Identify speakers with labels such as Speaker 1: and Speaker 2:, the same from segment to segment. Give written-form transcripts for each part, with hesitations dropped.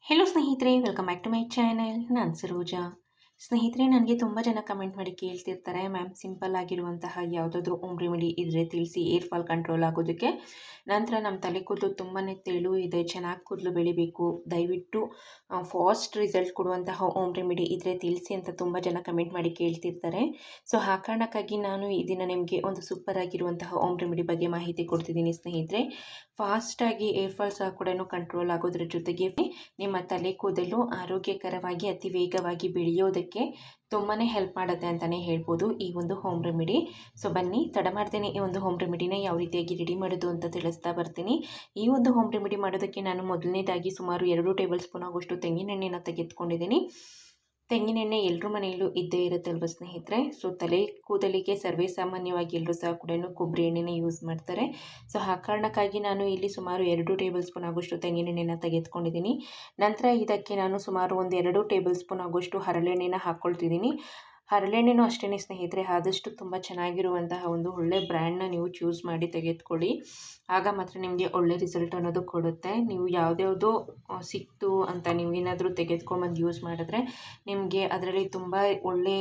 Speaker 1: Hello ಸ್ನೇಹಿತರೆ, welcome back to my channel. ನಾನು ಸರೋಜಾ. ಸ್ನೇಹಿತರೆ, ನನಗೆ ತುಂಬ ಜನ ಕಮೆಂಟ್ ಮಾಡಿ ಕೇಳ್ತಿರ್ತಾರೆ, ಮ್ಯಾಮ್ ಸಿಂಪಲ್ ಆಗಿರುವಂತಹ ಯಾವುದಾದ್ರೂ ಹೋಮ್ ರೆಮಿಡಿ ಇದ್ದರೆ ತಿಳಿಸಿ ಏರ್ ಫಾಲ್ ಕಂಟ್ರೋಲ್ ಆಗೋದಕ್ಕೆ. ನಂತರ ನಮ್ಮ ತಲೆ ಕೂದಲು ತುಂಬಾ ತೆಳು ಇದೆ, ಚೆನ್ನಾಗಿ ಕೂದಲು ಬೆಳಿಬೇಕು, ದಯವಿಟ್ಟು ಫಾಸ್ಟ್ ರಿಸಲ್ಟ್ ಕೊಡುವಂತಹ ಹೋಮ್ ರೆಮಿಡಿ ಇದ್ದರೆ ತಿಳಿಸಿ ಅಂತ ತುಂಬ ಜನ ಕಮೆಂಟ್ ಮಾಡಿ ಕೇಳ್ತಿರ್ತಾರೆ. ಸೊ ಆ ಕಾರಣಕ್ಕಾಗಿ ನಾನು ಈ ದಿನ ನಿಮಗೆ ಒಂದು ಸೂಪರ್ ಆಗಿರುವಂತಹ ಹೋಮ್ ರೆಮಿಡಿ ಬಗ್ಗೆ ಮಾಹಿತಿ ಕೊಡ್ತಿದ್ದೀನಿ ಸ್ನೇಹಿತರೆ. ಫಾಸ್ಟಾಗಿ ಏರ್ ಫಾಲ್ ಸಹ ಕೂಡ ಕಂಟ್ರೋಲ್ ಆಗೋದ್ರ ಜೊತೆಗೆ ನಿಮ್ಮ ತಲೆ ಕೂದಲು ಆರೋಗ್ಯಕರವಾಗಿ ಅತಿ ವೇಗವಾಗಿ ಬೆಳೆಯೋದಕ್ಕೆ ತುಂಬಾ ಹೆಲ್ಪ್ ಮಾಡುತ್ತೆ ಅಂತಲೇ ಹೇಳ್ಬೋದು ಈ ಒಂದು ಹೋಮ್ ರೆಮಿಡಿ. ಸೊ ಬನ್ನಿ, ತಡ ಮಾಡ್ತೇನೆ ಈ ಒಂದು ಹೋಮ್ ರೆಮಿಡಿನ ಯಾವ ರೀತಿಯಾಗಿ ರೆಡಿ ಮಾಡೋದು ಅಂತ ತಿಳಿಸ್ತಾ ಬರ್ತೀನಿ. ಈ ಒಂದು ಹೋಮ್ ರೆಮಿಡಿ ಮಾಡೋದಕ್ಕೆ ನಾನು ಮೊದಲನೇದಾಗಿ ಸುಮಾರು 2 ಟೇಬಲ್ ಸ್ಪೂನ್ ಆಗುವಷ್ಟು ತೆಂಗಿನೆಣ್ಣೆನ ತೆಗೆದುಕೊಂಡಿದ್ದೀನಿ. ತೆಂಗಿನೆಣ್ಣೆ ಎಲ್ಲರ ಮನೆಯಲ್ಲೂ ಇದ್ದೇ ಇರುತ್ತಲ್ವ ಸ್ನೇಹಿತರೆ. ಸೊ ತಲೆ ಕೂದಲಿಗೆ ಸರ್ವೇ ಸಾಮಾನ್ಯವಾಗಿ ಎಲ್ಲರೂ ಸಹ ಕೂಡ ಕೊಬ್ಬರಿ ಎಣ್ಣೆನ ಯೂಸ್ ಮಾಡ್ತಾರೆ. ಸೊ ಆ ಕಾರಣಕ್ಕಾಗಿ ನಾನು ಇಲ್ಲಿ ಸುಮಾರು 2 ಟೇಬಲ್ ಸ್ಪೂನ್ ಆಗುವಷ್ಟು ತೆಂಗಿನೆಣ್ಣೆನ ತೆಗೆದುಕೊಂಡಿದ್ದೀನಿ. ನಂತರ ಇದಕ್ಕೆ ನಾನು ಸುಮಾರು ಒಂದು 2 ಟೇಬಲ್ ಸ್ಪೂನ್ ಆಗುವಷ್ಟು ಹರಳೆಣ್ಣೆನ ಹಾಕ್ಕೊಳ್ತಿದ್ದೀನಿ. ಹರಳೆಣ್ಣೆನೂ ಅಷ್ಟೇ ಸ್ನೇಹಿತರೆ, ಆದಷ್ಟು ತುಂಬ ಚೆನ್ನಾಗಿರುವಂತಹ ಒಂದು ಒಳ್ಳೆ ಬ್ರ್ಯಾಂಡ್ನ ನೀವು ಚೂಸ್ ಮಾಡಿ ತೆಗೆದುಕೊಳ್ಳಿ. ಆಗ ಮಾತ್ರ ನಿಮಗೆ ಒಳ್ಳೆ ರಿಸಲ್ಟ್ ಅನ್ನೋದು ಕೊಡುತ್ತೆ. ನೀವು ಯಾವುದ್ಯಾವುದೋ ಸಿಕ್ತು ಅಂತ ನೀವು ಏನಾದರೂ ತೆಗೆದುಕೊಂಬಂದು ಯೂಸ್ ಮಾಡಿದ್ರೆ ನಿಮಗೆ ಅದರಲ್ಲಿ ತುಂಬ ಒಳ್ಳೆ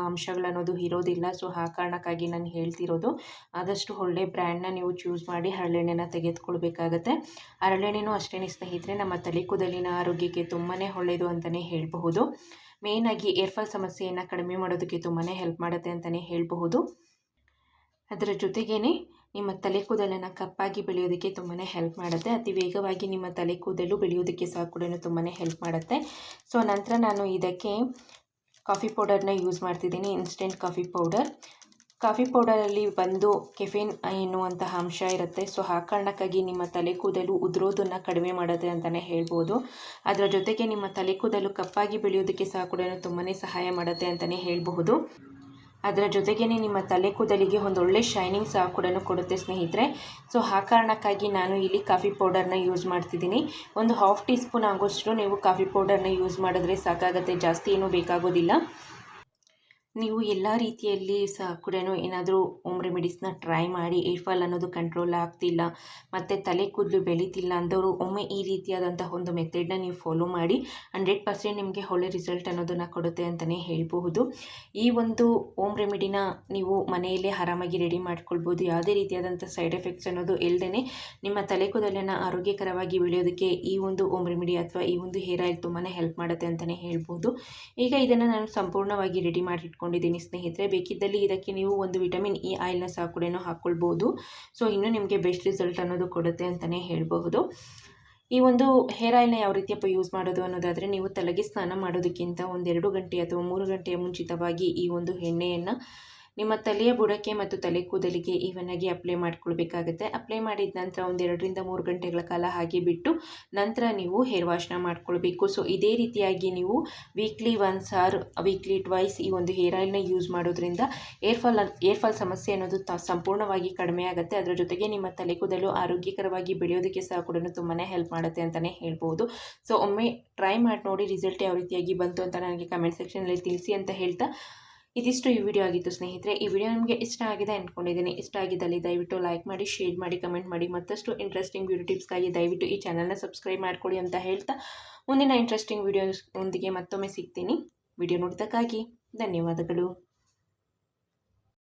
Speaker 1: ಅಂಶಗಳನ್ನೋದು ಇರೋದಿಲ್ಲ. ಸೊ ಆ ಕಾರಣಕ್ಕಾಗಿ ನಾನು ಹೇಳ್ತಿರೋದು, ಆದಷ್ಟು ಒಳ್ಳೆ ಬ್ರ್ಯಾಂಡ್ನ ನೀವು ಚೂಸ್ ಮಾಡಿ ಹರಳೆಣ್ಣೆನ ತೆಗೆದುಕೊಳ್ಬೇಕಾಗತ್ತೆ. ಹರಳೆಣ್ಣೆನೂ ಅಷ್ಟೇ ಸ್ನೇಹಿತರೆ, ನಮ್ಮ ತಲೆ ಕೂದಲಿನ ಆರೋಗ್ಯಕ್ಕೆ ತುಂಬಾ ಒಳ್ಳೆಯದು ಅಂತಲೇ ಹೇಳಬಹುದು. ಮೇಯ್ನಾಗಿ ಏರ್ ಫಾಲ್ ಸಮಸ್ಯೆಯನ್ನು ಕಡಿಮೆ ಮಾಡೋದಕ್ಕೆ ತುಂಬಾ ಹೆಲ್ಪ್ ಮಾಡುತ್ತೆ ಅಂತಲೇ ಹೇಳಬಹುದು. ಅದರ ಜೊತೆಗೇ ನಿಮ್ಮ ತಲೆ ಕೂದಲನ್ನು ಕಪ್ಪಾಗಿ ಬೆಳೆಯೋದಕ್ಕೆ ತುಂಬಾ ಹೆಲ್ಪ್ ಮಾಡುತ್ತೆ. ಅತಿ ವೇಗವಾಗಿ ನಿಮ್ಮ ತಲೆ ಕೂದಲು ಬೆಳೆಯೋದಕ್ಕೆ ಸಹ ಕೂಡ ತುಂಬಾ ಹೆಲ್ಪ್ ಮಾಡುತ್ತೆ. ಸೊ ನಂತರ ನಾನು ಇದಕ್ಕೆ ಕಾಫಿ ಪೌಡರ್ನ ಯೂಸ್ ಮಾಡ್ತಿದ್ದೀನಿ, ಇನ್ಸ್ಟೆಂಟ್ ಕಾಫಿ ಪೌಡರ್. ಕಾಫಿ ಪೌಡರಲ್ಲಿ ಬಂದು ಕೆಫೆನ್ ಎನ್ನುವಂತಹ ಅಂಶ ಇರುತ್ತೆ. ಸೊ ಆ ಕಾರಣಕ್ಕಾಗಿ ನಿಮ್ಮ ತಲೆ ಕೂದಲು ಉದುರೋದನ್ನು ಕಡಿಮೆ ಮಾಡುತ್ತೆ ಅಂತಲೇ ಹೇಳ್ಬೋದು. ಅದರ ಜೊತೆಗೆ ನಿಮ್ಮ ತಲೆ ಕೂದಲು ಕಪ್ಪಾಗಿ ಬೆಳೆಯೋದಕ್ಕೆ ಸಹ ಕೂಡ ತುಂಬಾ ಸಹಾಯ ಮಾಡುತ್ತೆ ಅಂತಲೇ ಹೇಳಬಹುದು. ಅದರ ಜೊತೆಗೇ ನಿಮ್ಮ ತಲೆ ಕೂದಲಿಗೆ ಒಂದೊಳ್ಳೆ ಶೈನಿಂಗ್ ಸಹ ಕೂಡ ಕೊಡುತ್ತೆ ಸ್ನೇಹಿತರೆ. ಸೊ ಆ ಕಾರಣಕ್ಕಾಗಿ ನಾನು ಇಲ್ಲಿ ಕಾಫಿ ಪೌಡರ್ನ ಯೂಸ್ ಮಾಡ್ತಿದ್ದೀನಿ. ಒಂದು 1/2 ಟೀ ಸ್ಪೂನ್ ಆಗೋಷ್ಟು ನೀವು ಕಾಫಿ ಪೌಡರ್ನ ಯೂಸ್ ಮಾಡಿದ್ರೆ ಸಾಕಾಗುತ್ತೆ, ಜಾಸ್ತಿ ಏನೂ ಬೇಕಾಗೋದಿಲ್ಲ. ನೀವು ಎಲ್ಲ ರೀತಿಯಲ್ಲಿ ಸಹ ಕೂಡ ಏನಾದರೂ ಹೋಮ್ ರೆಮಿಡೀಸ್ನ ಟ್ರೈ ಮಾಡಿ ಏರ್ ಫಾಲ್ ಅನ್ನೋದು ಕಂಟ್ರೋಲ್ ಆಗ್ತಿಲ್ಲ ಮತ್ತು ತಲೆ ಕೂದಲು ಬೆಳೀತಿಲ್ಲ ಅಂದವರು ಒಮ್ಮೆ ಈ ರೀತಿಯಾದಂತಹ ಒಂದು ಮೆಥಡ್ನ ನೀವು ಫಾಲೋ ಮಾಡಿ 100% ನಿಮಗೆ ಒಳ್ಳೆ ರಿಸಲ್ಟ್ ಅನ್ನೋದನ್ನು ಕೊಡುತ್ತೆ ಅಂತಲೇ ಹೇಳ್ಬಹುದು. ಈ ಒಂದು ಹೋಮ್ ರೆಮಿಡಿನ ನೀವು ಮನೆಯಲ್ಲೇ ಆರಾಮಾಗಿ ರೆಡಿ ಮಾಡ್ಕೊಳ್ಬೋದು. ಯಾವುದೇ ರೀತಿಯಾದಂಥ ಸೈಡ್ ಎಫೆಕ್ಟ್ಸ್ ಅನ್ನೋದು ಇಲ್ಲದೇ ನಿಮ್ಮ ತಲೆ ಕೂದಲನ್ನು ಆರೋಗ್ಯಕರವಾಗಿ ಬೆಳೆಯೋದಕ್ಕೆ ಈ ಒಂದು ಹೋಮ್ ರೆಮಿಡಿ ಅಥವಾ ಈ ಒಂದು ಹೇರ್ ಆಯಿಲ್ ತುಂಬಾ ಹೆಲ್ಪ್ ಮಾಡುತ್ತೆ ಅಂತಲೇ ಹೇಳ್ಬೋದು. ಈಗ ಇದನ್ನು ನಾನು ಸಂಪೂರ್ಣವಾಗಿ ರೆಡಿ ಮಾಡಿಟ್ಕೊಂಡು ಸ್ನೇಹಿತರೆ. ಬೇಕಿದ್ದಲ್ಲಿ ಇದಕ್ಕೆ ನೀವು ಒಂದು ವಿಟಮಿನ್ ಇ ಆಯಿಲ್ನ ಸಹ ಕೂಡ ಹಾಕ್ಕೊಳ್ಬೋದು. ಸೊ ಇನ್ನೂ ನಿಮಗೆ ಬೆಸ್ಟ್ ರಿಸಲ್ಟ್ ಅನ್ನೋದು ಕೊಡುತ್ತೆ ಅಂತಲೇ ಹೇಳಬಹುದು. ಈ ಒಂದು ಹೇರ್ ಆಯಿಲ್ನ ಯಾವ ರೀತಿಯಪ್ಪ ಯೂಸ್ ಮಾಡೋದು ಅನ್ನೋದಾದರೆ, ನೀವು ತಲೆಗೆ ಸ್ನಾನ ಮಾಡೋದಕ್ಕಿಂತ 1-2 ಗಂಟೆ ಅಥವಾ 3 ಗಂಟೆಯ ಮುಂಚಿತವಾಗಿ ಈ ಒಂದು ಎಣ್ಣೆಯನ್ನು ನಿಮ್ಮ ತಲೆಯ ಬುಡಕ್ಕೆ ಮತ್ತು ತಲೆ ಕೂದಲಿಗೆ ಈವನಾಗಿ ಅಪ್ಲೈ ಮಾಡ್ಕೊಳ್ಬೇಕಾಗುತ್ತೆ. ಅಪ್ಲೈ ಮಾಡಿದ ನಂತರ 1-2-3 ಗಂಟೆಗಳ ಕಾಲ ಹಾಗೆ ಬಿಟ್ಟು ನಂತರ ನೀವು ಹೇರ್ ವಾಶ್ನ ಮಾಡ್ಕೊಳ್ಬೇಕು. ಸೊ ಇದೇ ರೀತಿಯಾಗಿ ನೀವು weekly once or weekly twice ಈ ಒಂದು ಹೇರ್ ಆಯಿಲ್ನ ಯೂಸ್ ಮಾಡೋದ್ರಿಂದ ಏರ್ ಫಾಲ್ ಸಮಸ್ಯೆ ಅನ್ನೋದು ಸಂಪೂರ್ಣವಾಗಿ ಕಡಿಮೆ ಆಗುತ್ತೆ. ಅದರ ಜೊತೆಗೆ ನಿಮ್ಮ ತಲೆ ಕೂದಲು ಆರೋಗ್ಯಕರವಾಗಿ ಬೆಳೆಯೋದಕ್ಕೆ ಸಹ ಕೂಡ ತುಂಬಾ ಹೆಲ್ಪ್ ಮಾಡುತ್ತೆ ಅಂತಲೇ ಹೇಳ್ಬೋದು. ಸೊ ಒಮ್ಮೆ ಟ್ರೈ ಮಾಡಿ ನೋಡಿ, ರಿಸಲ್ಟ್ ಯಾವ ರೀತಿಯಾಗಿ ಬಂತು ಅಂತ ನನಗೆ ಕಮೆಂಟ್ ಸೆಕ್ಷನಲ್ಲಿ ತಿಳಿಸಿ ಅಂತ ಹೇಳ್ತಾ ಇದಿಷ್ಟು ಈ ವಿಡಿಯೋ ಆಗಿತ್ತು ಸ್ನೇಹಿತರೆ. ಈ ವಿಡಿಯೋ ನಿಮಗೆ ಇಷ್ಟ ಆಗಿದೆ ಅಂದ್ಕೊಂಡಿದ್ದೀನಿ. ಇಷ್ಟ ಆಗಿದ್ದಲ್ಲಿ ದಯವಿಟ್ಟು ಲೈಕ್ ಮಾಡಿ, ಶೇರ್ ಮಾಡಿ, ಕಮೆಂಟ್ ಮಾಡಿ. ಮತ್ತಷ್ಟು ಇಂಟ್ರೆಸ್ಟಿಂಗ್ ಬ್ಯೂಟಿ ಟಿಪ್ಸ್ಗಾಗಿ ದಯವಿಟ್ಟು ಈ ಚಾನಲ್ನ ಸಬ್ಸ್ಕ್ರೈಬ್ ಮಾಡ್ಕೊಳ್ಳಿ ಅಂತ ಹೇಳ್ತಾ ಮುಂದಿನ ಇಂಟ್ರೆಸ್ಟಿಂಗ್ ವಿಡಿಯೋಸ್ ಒಂದಿಗೆ ಮತ್ತೊಮ್ಮೆ ಸಿಗ್ತೀನಿ. ವಿಡಿಯೋ ನೋಡಿದ್ದಕ್ಕಾಗಿ ಧನ್ಯವಾದಗಳು.